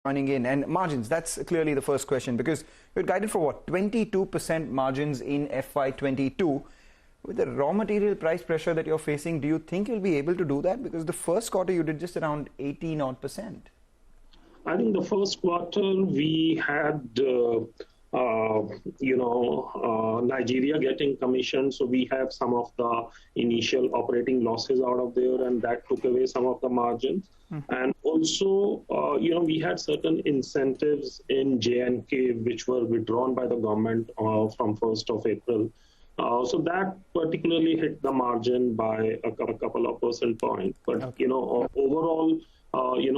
joining in. And margins, that's clearly the first question, because you're guided for what, 22% margins in FY22. With the raw material price pressure that you're facing, do you think you'll be able to do that? Because the first quarter you did just around 18%. I think the first quarter we had, Nigeria getting commission, so we have some of the initial operating losses out of there, and that took away some of the margins. And also, we had certain incentives in J&K which were withdrawn by the government from 1st of April. So that particularly hit the margin by a couple of percent points. But, overall,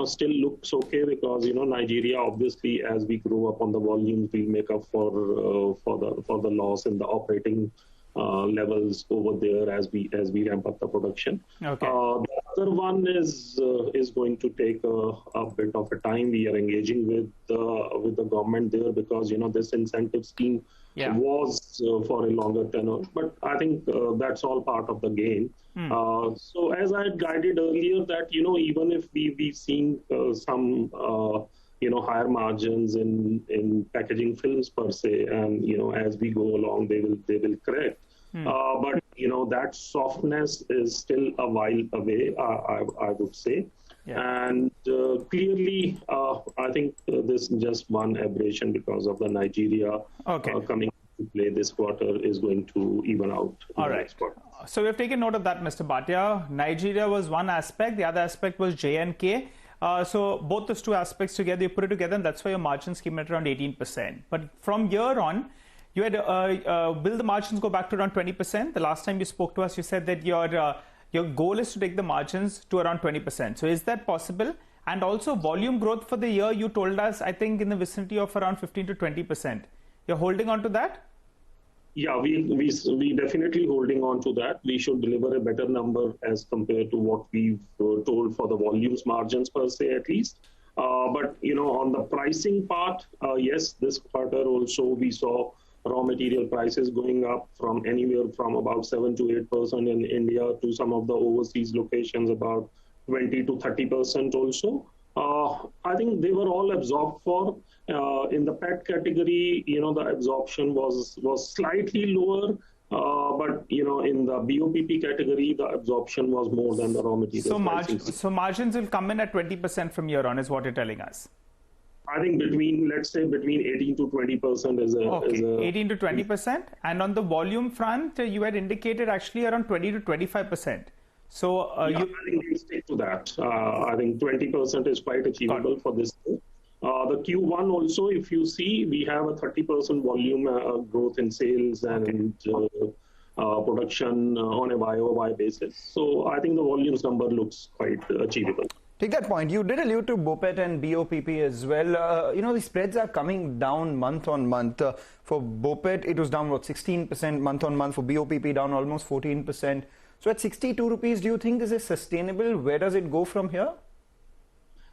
still looks okay because, Nigeria, obviously, as we grow up on the volumes, we make up for the loss in the operating levels over there as we ramp up the production. Okay. The other one is going to take a bit of a time. We are engaging with the government there because, this incentive scheme was for a longer tenure. But I think that's all part of the game. So as I had guided earlier that, even if we've seen some, higher margins in packaging films per se, and, as we go along, they will correct. But, that softness is still a while away, I would say. Yeah. And clearly, I think this just one aberration because of the Nigeria coming to play this quarter is going to even out. All right. So we have taken note of that, Mr. Bhatia. Nigeria was one aspect. The other aspect was J&K. So both those two aspects together, you put it together, and that's why your margins came at around 18%. But from here on, you had will the margins go back to around 20%? The last time you spoke to us, you said that your goal is to take the margins to around 20%. So is that possible? And also volume growth for the year, you told us, I think in the vicinity of around 15 to 20%. You're holding on to that? Yeah, we definitely holding on to that. We should deliver a better number as compared to what we've told for the volumes margins per se at least. But, on the pricing part, yes, this quarter also we saw raw material prices going up from anywhere from about 7 to 8% in India to some of the overseas locations about 20 to 30% also. I think they were all absorbed for. In the PET category, the absorption was slightly lower. But, in the BOPP category, the absorption was more than the raw material. So margins will come in at 20% from here on is what you're telling us. I think let's say between 18 to 20% is a 18 to 20%. And on the volume front, you had indicated actually around 20 to 25%. So I think we'll stick to that. I think 20% is quite achievable for this year. The Q1 also, if you see, we have a 30% volume growth in sales and production on a YOY basis. So I think the volumes number looks quite achievable. Take that point. You did allude to BOPET and BOPP as well. The spreads are coming down month on month. For BOPET, it was down, 16% month on month. For BOPP, down almost 14%. So at 62 rupees, do you think this is sustainable? Where does it go from here?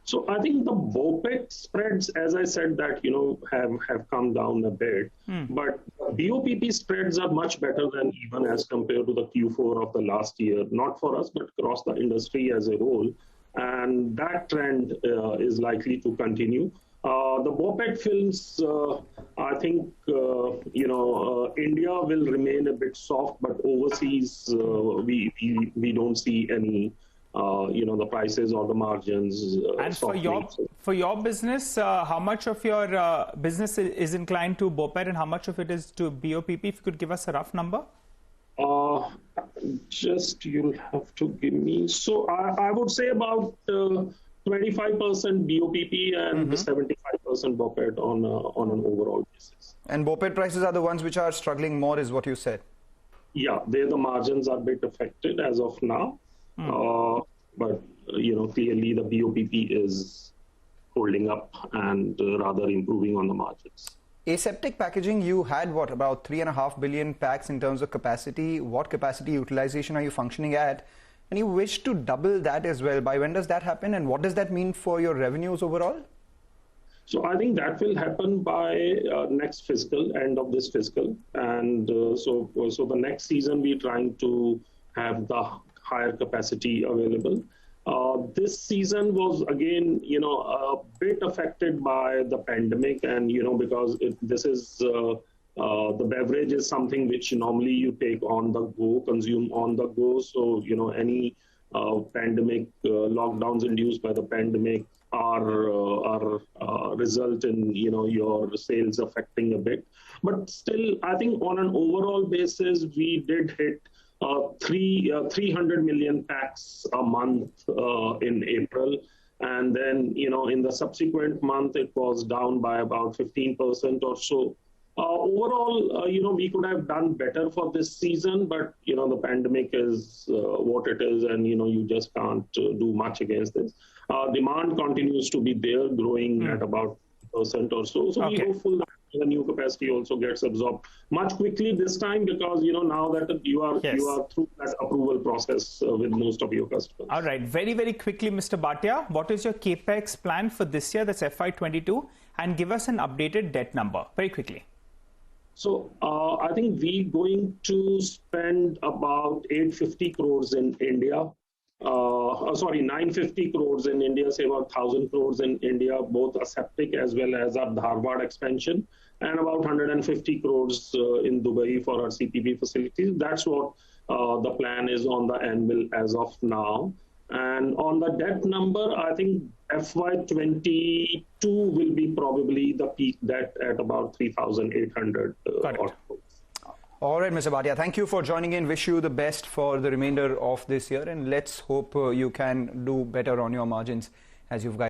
So I think the BOPET spreads, as I said, that, have come down a bit. But BOPP spreads are much better than even as compared to the Q4 of the last year. Not for us, but across the industry as a whole. And that trend is likely to continue. The BOPET films, I think, India will remain a bit soft, but overseas, we don't see any, the prices or the margins. And for your business, how much of your business is inclined to BOPET and how much of it is to BOPP? If you could give us a rough number. You'll have to give me. So I would say about 25% BOPP and 75% BOPET on an overall basis. And BOPET prices are the ones which are struggling more, is what you said. Yeah, the margins are a bit affected as of now. But, clearly the BOPP is holding up and rather improving on the margins. Aseptic packaging, you had about 3.5 billion packs in terms of capacity. What capacity utilization are you functioning at? And you wish to double that as well. By when does that happen? And what does that mean for your revenues overall? So I think that will happen by next fiscal, end of this fiscal. And so the next season, we're trying to have the higher capacity available. This season was again, a bit affected by the pandemic, and because this is the beverage is something which normally you take on the go, consume on the go. So any pandemic lockdowns induced by the pandemic are result in your sales affecting a bit. But still, I think on an overall basis, we did hit 300 million packs a month in April. And then, in the subsequent month, it was down by about 15% or so. Overall, we could have done better for this season, but, the pandemic is what it is, and, you just can't do much against this. Demand continues to be there, growing at about % or so. So we're hopeful that the new capacity also gets absorbed much quickly this time, because now that you are through that approval process with most of your customers. All right, very, very quickly, Mr. Bhatia, what is your CAPEX plan for this year, that's FY22, and give us an updated debt number very quickly. So I think we're going to spend about 850 crores in India. 950 crores in India, say about 1,000 crores in India, both aseptic as well as our Dharwad expansion, and about 150 crores in Dubai for our CPB facilities. That's what the plan is on the anvil as of now. And on the debt number, I think FY22 will be probably the peak debt at about 3,800 crores. All right, Mr. Bhatia, thank you for joining in. Wish you the best for the remainder of this year, and let's hope you can do better on your margins as you've guided.